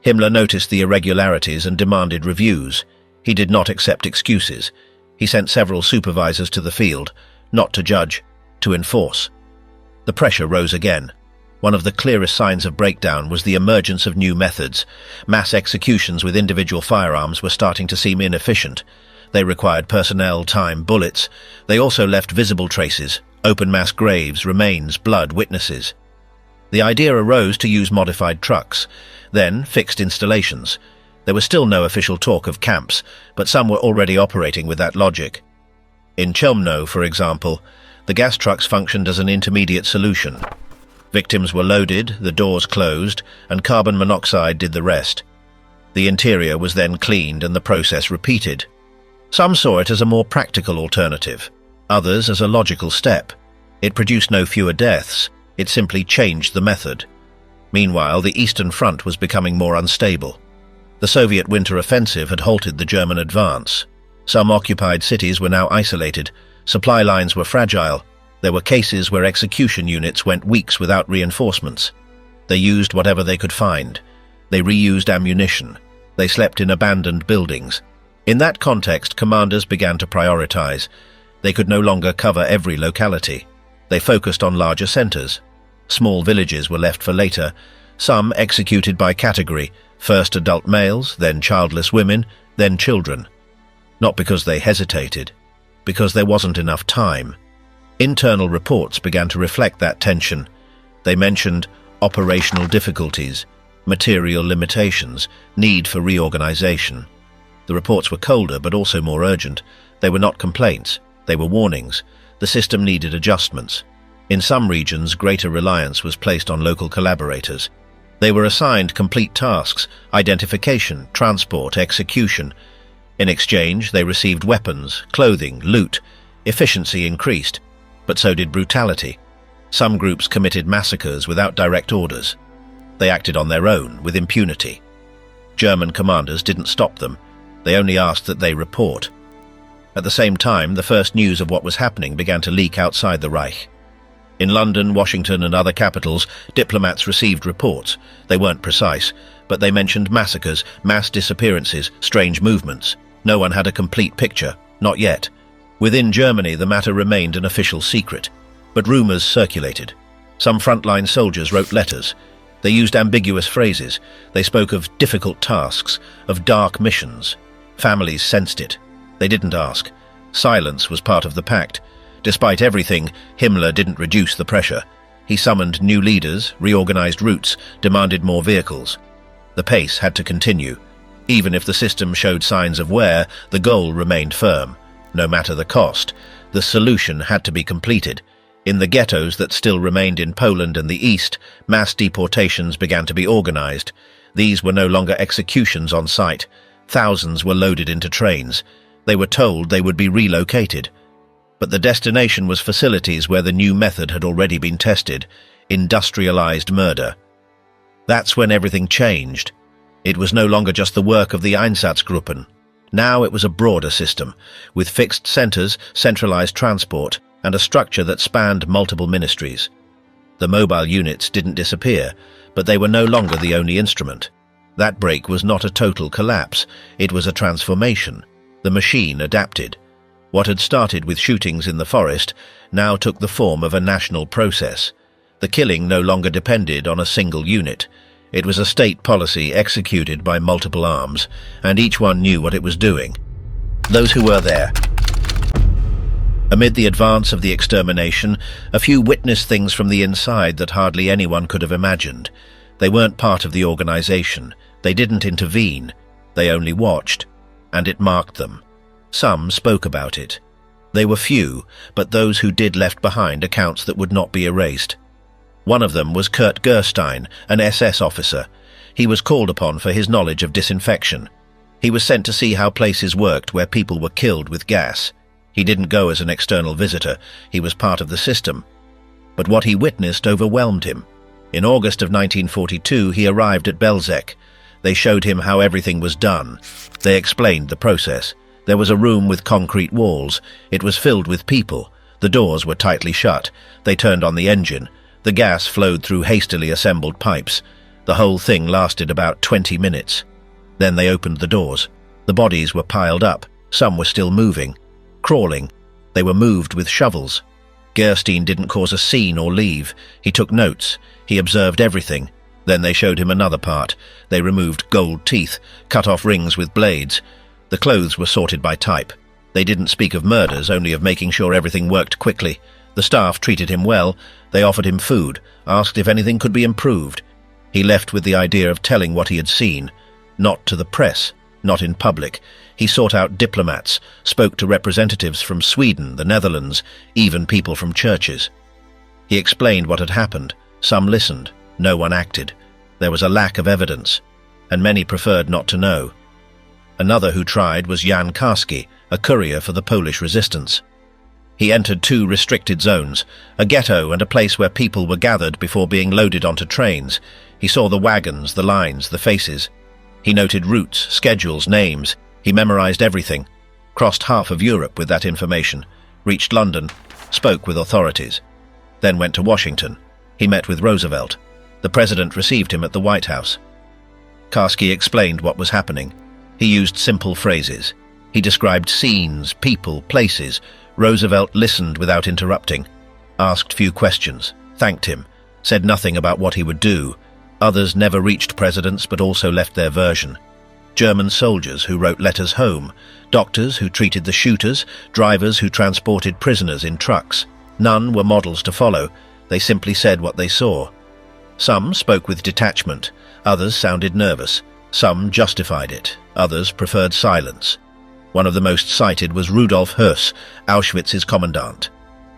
Himmler noticed the irregularities and demanded reviews. He did not accept excuses. He sent several supervisors to the field, not to judge, to enforce. The pressure rose again. One of the clearest signs of breakdown was the emergence of new methods. Mass executions with individual firearms were starting to seem inefficient. They required personnel, time, bullets. They also left visible traces, open mass graves, remains, blood, witnesses. The idea arose to use modified trucks, then fixed installations. There was still no official talk of camps, but some were already operating with that logic. In Chelmno, for example, the gas trucks functioned as an intermediate solution. Victims were loaded, the doors closed, and carbon monoxide did the rest. The interior was then cleaned and the process repeated. Some saw it as a more practical alternative, others as a logical step. It produced no fewer deaths, it simply changed the method. Meanwhile, the Eastern Front was becoming more unstable. The Soviet winter offensive had halted the German advance. Some occupied cities were now isolated. Supply lines were fragile. There were cases where execution units went weeks without reinforcements. They used whatever they could find. They reused ammunition. They slept in abandoned buildings. In that context, commanders began to prioritize. They could no longer cover every locality. They focused on larger centers. Small villages were left for later, some executed by category, first adult males, then childless women, then children. Not because they hesitated, because there wasn't enough time. Internal reports began to reflect that tension. They mentioned operational difficulties, material limitations, need for reorganization. The reports were colder but also more urgent. They were not complaints. They were warnings. The system needed adjustments. In some regions, greater reliance was placed on local collaborators. They were assigned complete tasks: identification, transport, execution. In exchange, they received weapons, clothing, loot. Efficiency increased, but so did brutality. Some groups committed massacres without direct orders. They acted on their own, with impunity. German commanders didn't stop them. They only asked that they report. At the same time, the first news of what was happening began to leak outside the Reich. In London, Washington, and other capitals, diplomats received reports. They weren't precise, but they mentioned massacres, mass disappearances, strange movements. No one had a complete picture, not yet. Within Germany, the matter remained an official secret, but rumors circulated. Some frontline soldiers wrote letters. They used ambiguous phrases. They spoke of difficult tasks, of dark missions. Families sensed it. They didn't ask. Silence was part of the pact. Despite everything, Himmler didn't reduce the pressure. He summoned new leaders, reorganized routes, demanded more vehicles. The pace had to continue. Even if the system showed signs of wear, the goal remained firm. No matter the cost, the solution had to be completed. In the ghettos that still remained in Poland and the East, mass deportations began to be organized. These were no longer executions on site. Thousands were loaded into trains. They were told they would be relocated. But the destination was facilities where the new method had already been tested: industrialized murder. That's when everything changed. It was no longer just the work of the Einsatzgruppen. Now it was a broader system, with fixed centers, centralized transport, and a structure that spanned multiple ministries. The mobile units didn't disappear, but they were no longer the only instrument. That break was not a total collapse, it was a transformation. The machine adapted. What had started with shootings in the forest now took the form of a national process. The killing no longer depended on a single unit. It was a state policy executed by multiple arms, and each one knew what it was doing. Those who were there. Amid the advance of the extermination, a few witnessed things from the inside that hardly anyone could have imagined. They weren't part of the organization. They didn't intervene. They only watched, and it marked them. Some spoke about it. They were few, but those who did left behind accounts that would not be erased. One of them was Kurt Gerstein, an SS officer. He was called upon for his knowledge of disinfection. He was sent to see how places worked where people were killed with gas. He didn't go as an external visitor. He was part of the system. But what he witnessed overwhelmed him. In August of 1942, he arrived at Belzec. They showed him how everything was done. They explained the process. There was a room with concrete walls. It was filled with people. The doors were tightly shut. They turned on the engine. The gas flowed through hastily assembled pipes. The whole thing lasted about 20 minutes. Then they opened the doors. The bodies were piled up. Some were still moving, crawling. They were moved with shovels. Gerstein didn't cause a scene or leave. He took notes. He observed everything. Then they showed him another part. They removed gold teeth, cut off rings with blades. The clothes were sorted by type. They didn't speak of murders, only of making sure everything worked quickly. The staff treated him well. They offered him food, asked if anything could be improved. He left with the idea of telling what he had seen. Not to the press, not in public. He sought out diplomats, spoke to representatives from Sweden, the Netherlands, even people from churches. He explained what had happened. Some listened. No one acted. There was a lack of evidence, and many preferred not to know. Another who tried was Jan Karski, a courier for the Polish resistance. He entered 2 restricted zones, a ghetto and a place where people were gathered before being loaded onto trains. He saw the wagons, the lines, the faces. He noted routes, schedules, names. He memorized everything, crossed half of Europe with that information, reached London, spoke with authorities. Then went to Washington. He met with Roosevelt. The president received him at the White House. Karski explained what was happening. He used simple phrases. He described scenes, people, places. Roosevelt listened without interrupting, asked few questions, thanked him, said nothing about what he would do. Others never reached presidents but also left their version. German soldiers who wrote letters home, doctors who treated the shooters, drivers who transported prisoners in trucks. None were models to follow. They simply said what they saw. Some spoke with detachment. Others sounded nervous. Some justified it. Others preferred silence. One of the most cited was Rudolf Höss, Auschwitz's commandant.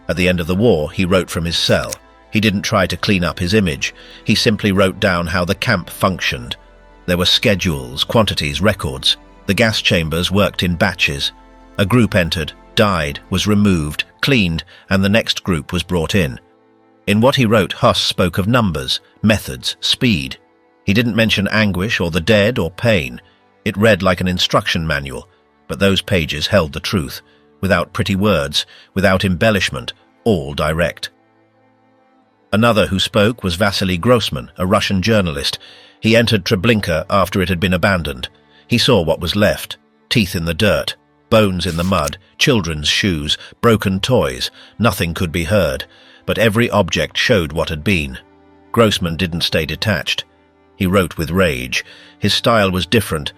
At the end of the war, he wrote from his cell. He didn't try to clean up his image. He simply wrote down how the camp functioned. There were schedules, quantities, records. The gas chambers worked in batches. A group entered, died, was removed, cleaned, and the next group was brought in. In what he wrote, Höss spoke of numbers, methods, speed. He didn't mention anguish or the dead or pain. It read like an instruction manual, but those pages held the truth, without pretty words, without embellishment, all direct. Another who spoke was Vasily Grossman, a Russian journalist. He entered Treblinka after it had been abandoned. He saw what was left: teeth in the dirt, bones in the mud, children's shoes, broken toys. Nothing could be heard, but every object showed what had been. Grossman didn't stay detached. He wrote with rage. His style was different,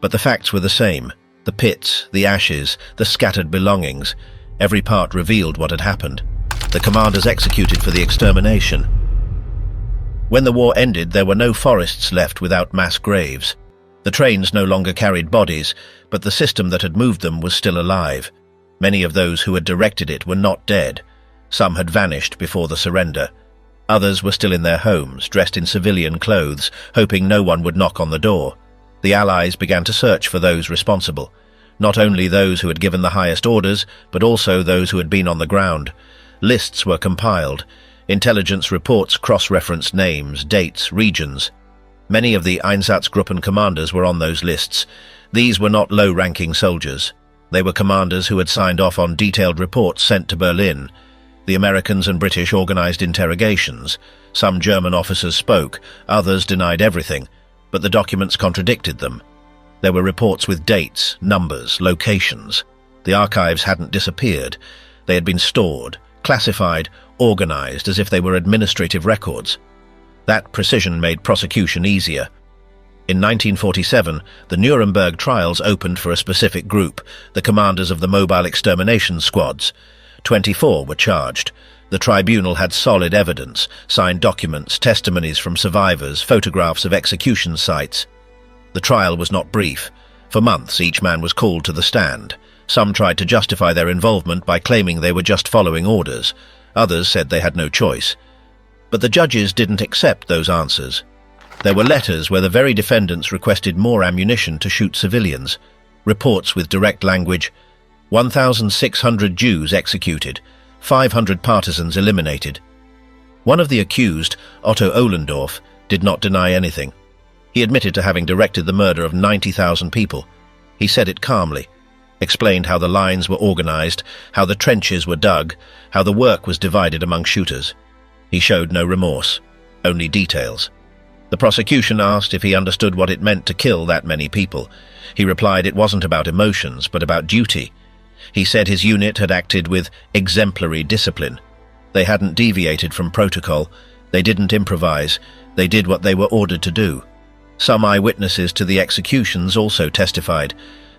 but the facts were the same. The pits, the ashes, the scattered belongings. Every part revealed what had happened. The commanders executed for the extermination. When the war ended, there were no forests left without mass graves. The trains no longer carried bodies, but the system that had moved them was still alive. Many of those who had directed it were not dead. Some had vanished before the surrender. Others were still in their homes, dressed in civilian clothes, hoping no one would knock on the door. The Allies began to search for those responsible. Not only those who had given the highest orders, but also those who had been on the ground. Lists were compiled. Intelligence reports cross-referenced names, dates, regions. Many of the Einsatzgruppen commanders were on those lists. These were not low-ranking soldiers. They were commanders who had signed off on detailed reports sent to Berlin. The Americans and British organized interrogations. Some German officers spoke, others denied everything, but the documents contradicted them. There were reports with dates, numbers, locations. The archives hadn't disappeared. They had been stored, classified, organized as if they were administrative records. That precision made prosecution easier. In 1947, the Nuremberg trials opened for a specific group, the commanders of the mobile extermination squads. 24 were charged. The tribunal had solid evidence, signed documents, testimonies from survivors, photographs of execution sites. The trial was not brief. For months, each man was called to the stand. Some tried to justify their involvement by claiming they were just following orders. Others said they had no choice. But the judges didn't accept those answers. There were letters where the very defendants requested more ammunition to shoot civilians. Reports with direct language: 1,600 Jews executed, 500 partisans eliminated. One of the accused, Otto Ohlendorf, did not deny anything. He admitted to having directed the murder of 90,000 people. He said it calmly, explained how the lines were organized, how the trenches were dug, how the work was divided among shooters. He showed no remorse, only details. The prosecution asked if he understood what it meant to kill that many people. He replied it wasn't about emotions, but about duty. He said his unit had acted with exemplary discipline. They hadn't deviated from protocol. They didn't improvise. They did what they were ordered to do. Some eyewitnesses to the executions also testified.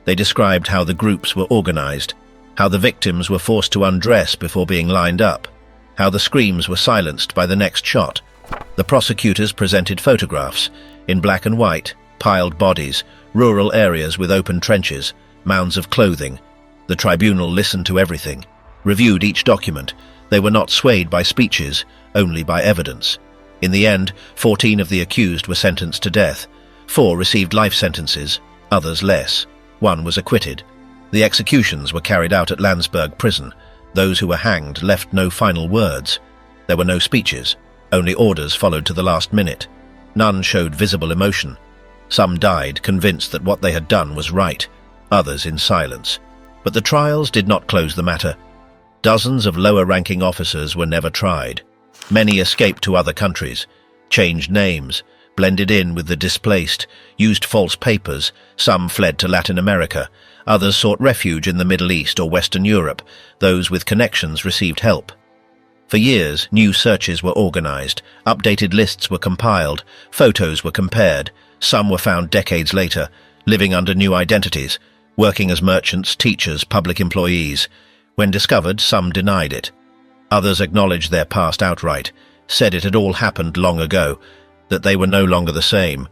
They described how the groups were organized, how the victims were forced to undress before being lined up, how the screams were silenced by the next shot. The prosecutors presented photographs, in black and white, piled bodies, rural areas with open trenches, mounds of clothing. The tribunal listened to everything, reviewed each document. They were not swayed by speeches, only by evidence. In the end, 14 of the accused were sentenced to death. 4 received life sentences, others less. 1 was acquitted. The executions were carried out at Landsberg prison. Those who were hanged left no final words. There were no speeches. Only orders followed to the last minute. None showed visible emotion. Some died convinced that what they had done was right, others in silence. But the trials did not close the matter. Dozens of lower-ranking officers were never tried. Many escaped to other countries, changed names, blended in with the displaced, used false papers. Some fled to Latin America. Others sought refuge in the Middle East or Western Europe. Those with connections received help. For years, new searches were organized, updated lists were compiled, photos were compared. Some were found decades later, living under new identities, working as merchants, teachers, public employees. When discovered, some denied it. Others acknowledged their past outright, said it had all happened long ago, that they were no longer the same.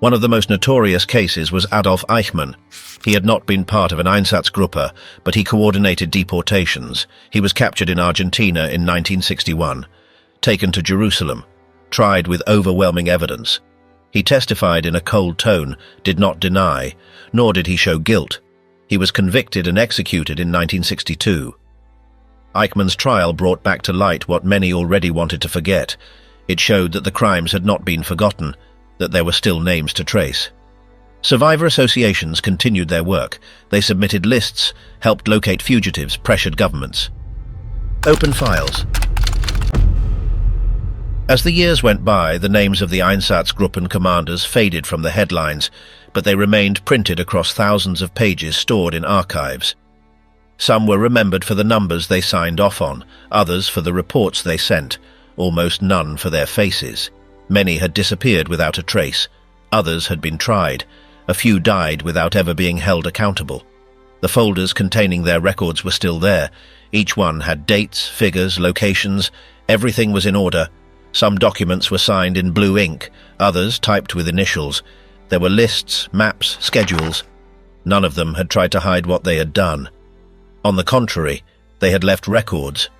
One of the most notorious cases was Adolf Eichmann. He had not been part of an Einsatzgruppe, but he coordinated deportations. He was captured in Argentina in 1961, taken to Jerusalem, tried with overwhelming evidence. He testified in a cold tone, did not deny, nor did he show guilt. He was convicted and executed in 1962. Eichmann's trial brought back to light what many already wanted to forget. It showed that the crimes had not been forgotten, that there were still names to trace. Survivor associations continued their work. They submitted lists, helped locate fugitives, pressured governments. Open files. As the years went by, the names of the Einsatzgruppen commanders faded from the headlines, but they remained printed across thousands of pages stored in archives. Some were remembered for the numbers they signed off on, others for the reports they sent, almost none for their faces. Many had disappeared without a trace, others had been tried, a few died without ever being held accountable. The folders containing their records were still there. Each one had dates, figures, locations, everything was in order. Some documents were signed in blue ink, others typed with initials. There were lists, maps, schedules. None of them had tried to hide what they had done. On the contrary, they had left records.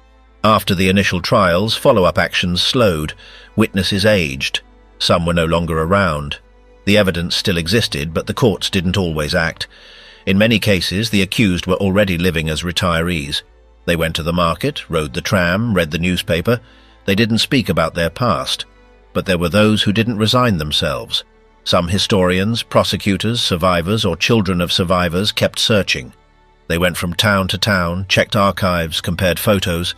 After the initial trials, follow-up actions slowed, witnesses aged, some were no longer around. The evidence still existed, but the courts didn't always act. In many cases, the accused were already living as retirees. They went to the market, rode the tram, read the newspaper. They didn't speak about their past, but there were those who didn't resign themselves. Some historians, prosecutors, survivors, or children of survivors kept searching. They went from town to town, checked archives, compared photos.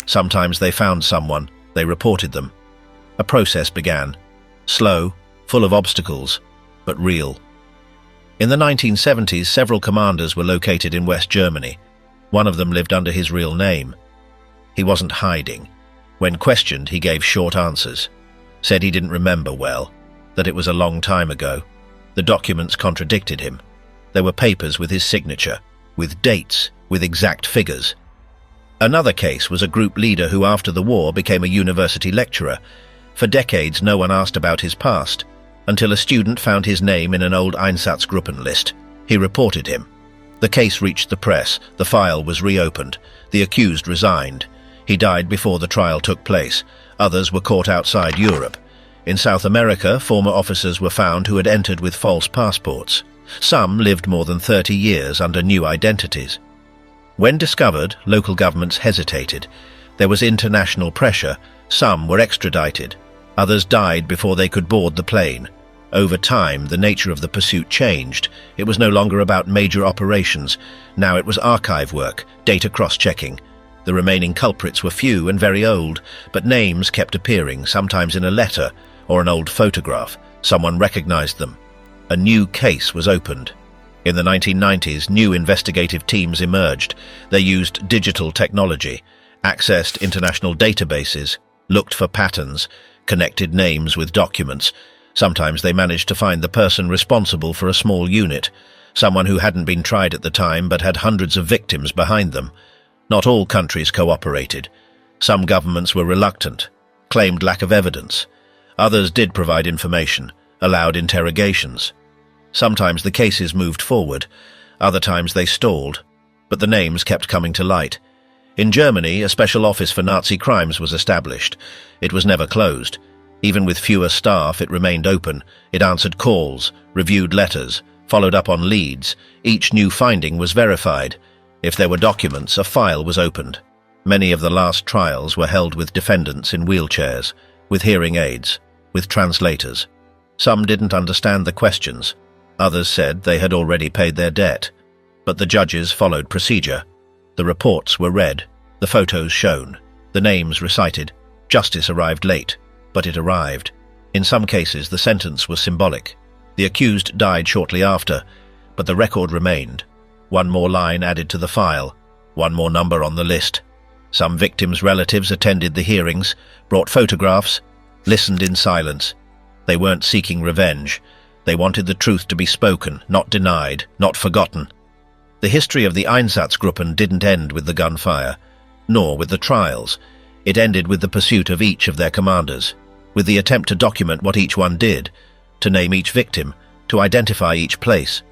Sometimes they found someone, they reported them. A process began, slow, full of obstacles, but real. In the 1970s, several commanders were located in West Germany. One of them lived under his real name. He wasn't hiding. When questioned, he gave short answers, said he didn't remember well, that it was a long time ago. The documents contradicted him. There were papers with his signature, with dates, with exact figures. Another case was a group leader who after the war became a university lecturer. For decades no one asked about his past, until a student found his name in an old Einsatzgruppen list. He reported him. The case reached the press, the file was reopened, the accused resigned. He died before the trial took place. Others were caught outside Europe. In South America, former officers were found who had entered with false passports. Some lived more than 30 years under new identities. When discovered, local governments hesitated. There was international pressure. Some were extradited. Others died before they could board the plane. Over time, the nature of the pursuit changed. It was no longer about major operations. Now it was archive work, data cross-checking. The remaining culprits were few and very old, but names kept appearing, sometimes in a letter or an old photograph. Someone recognized them. A new case was opened. In the 1990s, new investigative teams emerged. They used digital technology, accessed international databases, looked for patterns, connected names with documents. Sometimes they managed to find the person responsible for a small unit, someone who hadn't been tried at the time but had hundreds of victims behind them. Not all countries cooperated. Some governments were reluctant, claimed lack of evidence. Others did provide information, allowed interrogations. Sometimes the cases moved forward, other times they stalled, but the names kept coming to light. In Germany, a special office for Nazi crimes was established. It was never closed. Even with fewer staff, it remained open. It answered calls, reviewed letters, followed up on leads. Each new finding was verified. If there were documents, a file was opened. Many of the last trials were held with defendants in wheelchairs, with hearing aids, with translators. Some didn't understand the questions. Others said they had already paid their debt. But the judges followed procedure. The reports were read, the photos shown, the names recited. Justice arrived late, but it arrived. In some cases, the sentence was symbolic. The accused died shortly after, but the record remained. One more line added to the file, one more number on the list. Some victims' relatives attended the hearings, brought photographs, listened in silence. They weren't seeking revenge. They wanted the truth to be spoken, not denied, not forgotten. The history of the Einsatzgruppen didn't end with the gunfire, nor with the trials. It ended with the pursuit of each of their commanders, with the attempt to document what each one did. to name each victim, to identify each place.